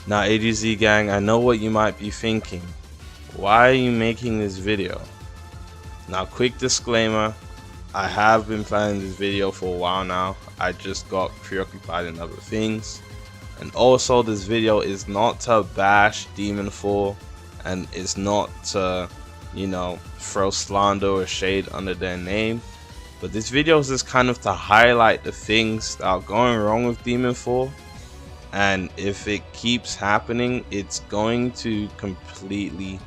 Now AGZ gang, I know what you might be thinking. Why are you making this video? Now quick disclaimer, I have been planning this video for a while now. I just got preoccupied in other things. And also this video is not to bash Demonfall, and it's not to, you know, throw slander or shade under their name. But this video is just kind of to highlight the things that are going wrong with Demonfall. And if it keeps happening, it's going to completely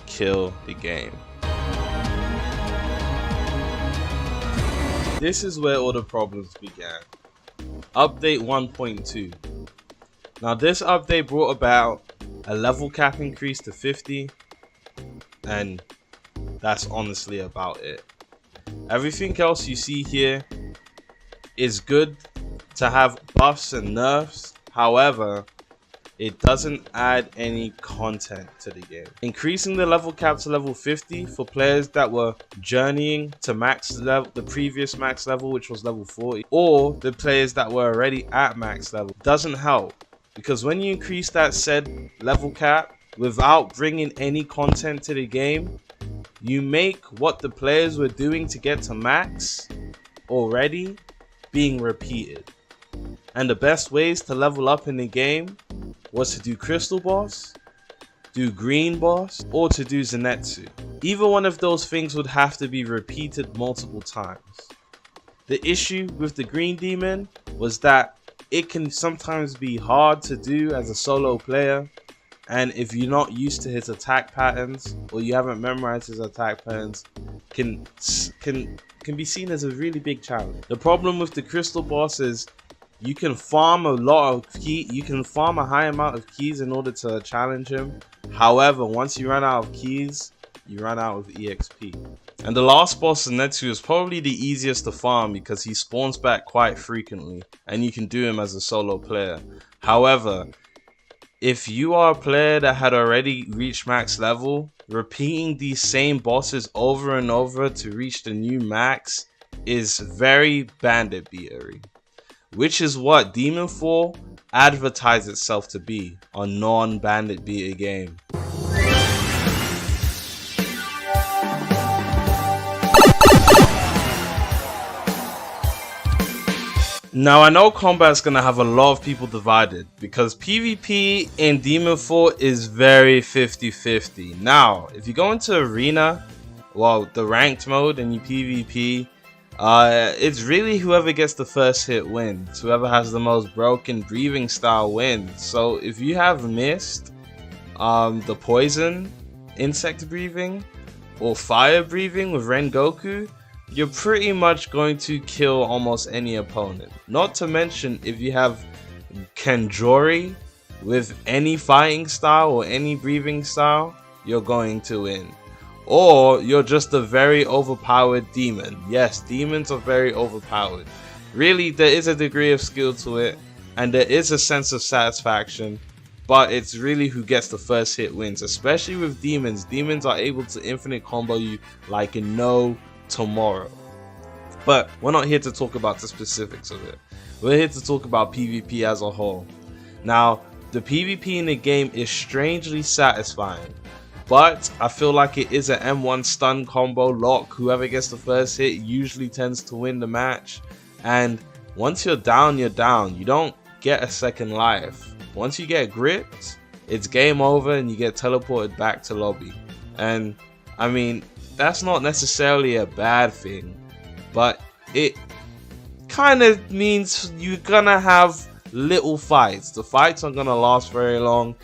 kill the game. This is where all the problems began. Update 1.2. Now this update brought about a level cap increase to 50, and that's honestly about it. Everything else you see here is good to have buffs and nerfs. However, it doesn't add any content to the game. Increasing the level cap to level 50 for players that were journeying to max level, the previous max level, which was level 40, or the players that were already at max level, doesn't help. Because when you increase that said level cap without bringing any content to the game, you make what the players were doing to get to max already being repeated. And the best ways to level up in the game was to do crystal boss, do green boss, or to do Zenitsu. Either one of those things would have to be repeated multiple times. The issue with the green demon was that it can sometimes be hard to do as a solo player, and if you're not used to his attack patterns or you haven't memorized his attack patterns, can be seen as a really big challenge. The problem with the crystal boss is you can farm a lot of you can farm a high amount of keys in order to challenge him. However, once you run out of keys, you run out of EXP. And the last boss, Zenitsu, is probably the easiest to farm because he spawns back quite frequently and you can do him as a solo player. However, if you are a player that had already reached max level, repeating these same bosses over and over to reach the new max is very bandit beatery, which is what Demonfall advertised itself to be, a non-bandit beater game. Now I know combat's gonna have a lot of people divided because PvP in Demonfall is very 50-50. Now, if you go into arena, well, the ranked mode and you PvP, it's really whoever gets the first hit wins. Whoever has the most broken breathing style wins. So if you have missed the poison insect breathing or fire breathing with Rengoku, you're pretty much going to kill almost any opponent. Not to mention if you have Kenjori with any fighting style or any breathing style, you're going to win. Or you're just a very overpowered demon. Yes, demons are very overpowered. Really, there is a degree of skill to it, and there is a sense of satisfaction, but it's really who gets the first hit wins. Especially with demons. Demons are able to infinite combo you like in no tomorrow. But we're not here to talk about the specifics of it. We're here to talk about PvP as a whole. Now, the PvP in the game is strangely satisfying, but I feel like it is an M1 stun combo lock. Whoever gets the first hit usually tends to win the match, and once you're down, you're down. You don't get a second life. Once you get gripped, it's game over and you get teleported back to lobby. And I mean, that's not necessarily a bad thing, but it kind of means you're gonna have little fights. The fights aren't gonna last very long.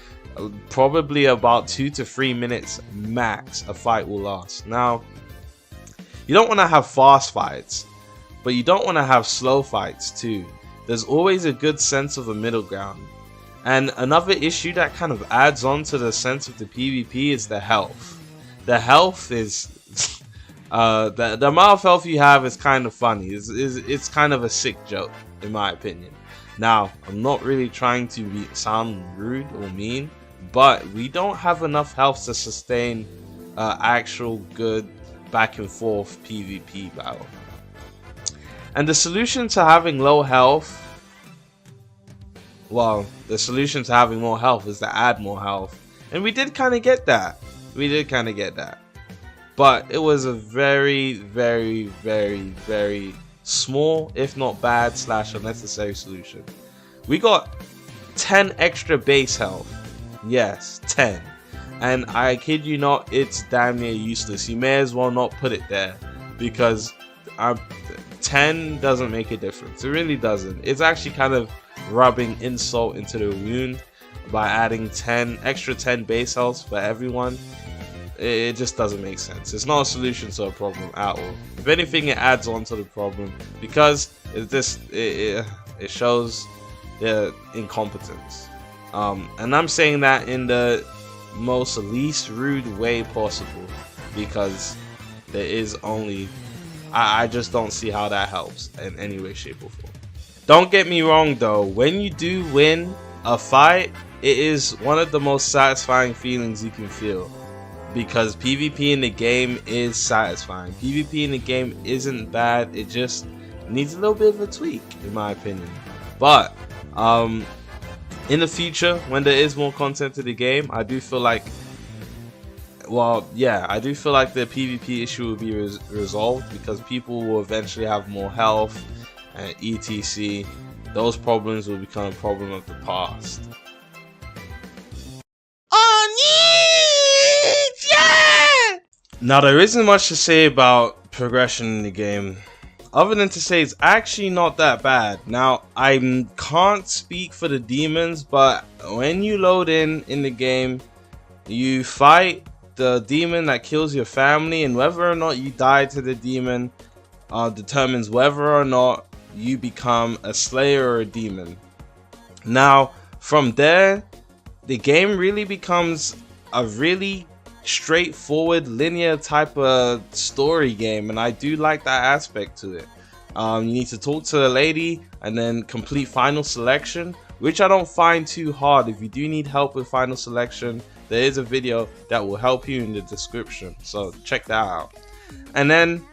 Probably about 2 to 3 minutes max a fight will last. Now, you don't want to have fast fights, but you don't want to have slow fights too. There's always a good sense of a middle ground. And another issue that kind of adds on to the sense of the PvP is the health. The health is the amount of health you have is kind of funny. It's kind of a sick joke in my opinion. Now, I'm not really trying to sound rude or mean, but we don't have enough health to sustain actual good back and forth PvP battle. And the solution to having low health well, the solution to having more health is to add more health. And we did kind of get that. We did kind of get that. But it was a very, very, very, very small, if not bad, / unnecessary solution. We got 10 extra base health. Yes, 10. And I kid you not, it's damn near useless. You may as well not put it there, because 10 doesn't make a difference. It really doesn't. It's actually kind of rubbing insult into the wound by adding 10 extra 10 base health for everyone. It just doesn't make sense. It's not a solution to a problem at all. If anything, it adds on to the problem, because it shows the incompetence. And I'm saying that in the most least rude way possible, because there is only, I just don't see how that helps in any way, shape, or form. Don't get me wrong though, when you do win a fight, it is one of the most satisfying feelings you can feel, because PvP in the game is satisfying. PvP in the game isn't bad, it just needs a little bit of a tweak, in my opinion. But in the future, when there is more content to the game, I do feel like, well, yeah, I do feel like the PvP issue will be resolved, because people will eventually have more health and etc. Those problems will become a problem of the past. Yeah! Now, there isn't much to say about progression in the game, other than to say it's actually not that bad. Now, I can't speak for the demons, but when you load in the game, you fight the demon that kills your family, and whether or not you die to the demon determines whether or not you become a slayer or a demon. Now, from there, the game really becomes a really straightforward linear type of story game, and I do like that aspect to it. You need to talk to a lady and then complete final selection, which I don't find too hard. If you do need help with final selection, there is a video that will help you in the description, so check that out. And then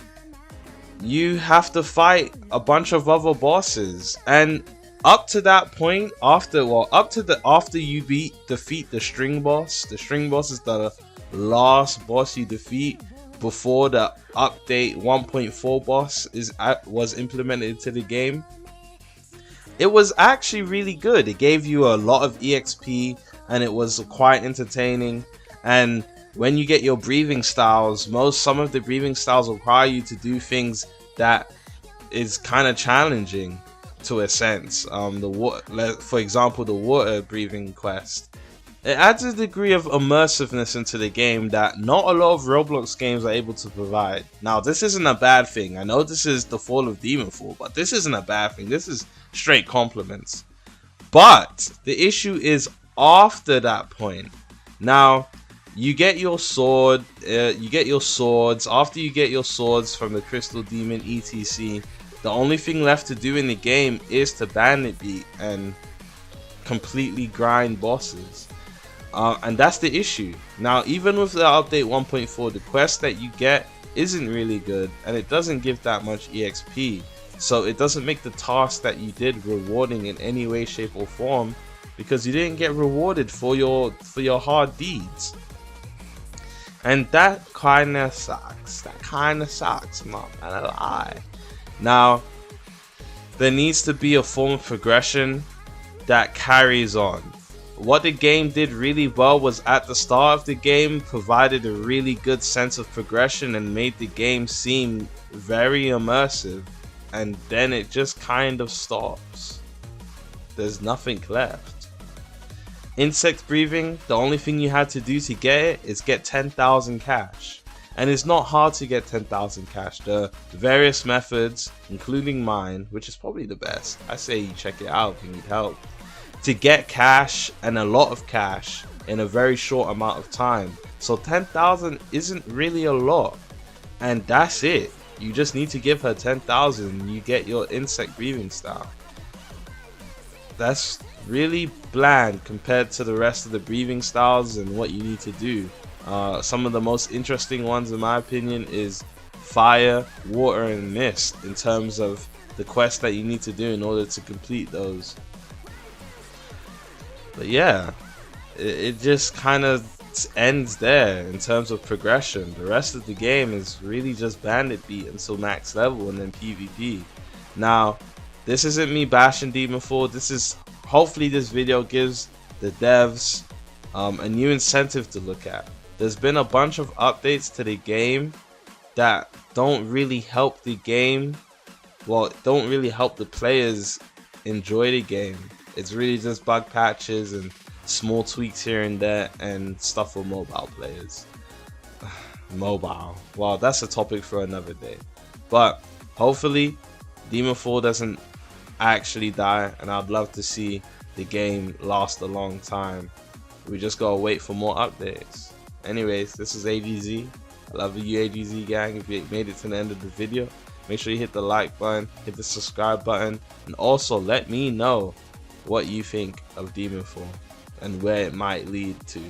you have to fight a bunch of other bosses, and up to that point, after you defeat the string boss. The string boss is the last boss you defeat before the update 1.4 boss was implemented into the game. It was actually really good. It gave you a lot of EXP, and it was quite entertaining. And when you get your breathing styles, some of the breathing styles require you to do things that is kind of challenging to a sense. For example, the water breathing quest. It adds a degree of immersiveness into the game that not a lot of Roblox games are able to provide. Now, this isn't a bad thing. I know this is the fall of Demonfall, but this isn't a bad thing. This is straight compliments. But the issue is after that point. Now, you get your sword, you get your swords. After you get your swords from the crystal demon etc, the only thing left to do in the game is to bandit beat and completely grind bosses. And that's the issue. Now, even with the update 1.4, the quest that you get isn't really good, and it doesn't give that much EXP. So it doesn't make the task that you did rewarding in any way, shape, or form, because you didn't get rewarded for your hard deeds. And that kinda sucks. I'm not gonna lie. Now, there needs to be a form of progression that carries on. What the game did really well was at the start of the game provided a really good sense of progression and made the game seem very immersive, and then it just kind of stops. There's nothing left. Insect breathing, the only thing you had to do to get it is get 10,000 cash. And it's not hard to get 10,000 cash. The various methods, including mine, which is probably the best. I say you check it out if you need help. To get cash, and a lot of cash, in a very short amount of time. So 10,000 isn't really a lot. And that's it. You just need to give her 10,000 and you get your insect breathing style. That's really bland compared to the rest of the breathing styles and what you need to do. Some of the most interesting ones in my opinion is fire, water, and mist in terms of the quest that you need to do in order to complete those. But yeah, it just kind of ends there in terms of progression. The rest of the game is really just bandit beat until max level and then PvP. Now, this isn't me bashing Demonfall. This is, hopefully this video gives the devs a new incentive to look at. There's been a bunch of updates to the game that don't really help the game. Well, don't really help the players enjoy the game. It's really just bug patches and small tweaks here and there and stuff for mobile players. Mobile. Well, that's a topic for another day. But hopefully Demonfall doesn't actually die, and I'd love to see the game last a long time. We just gotta wait for more updates. Anyways, this is AGZ. I love you, AGZ gang. If you made it to the end of the video, make sure you hit the like button, hit the subscribe button, and also let me know what you think of Demonfall and where it might lead to.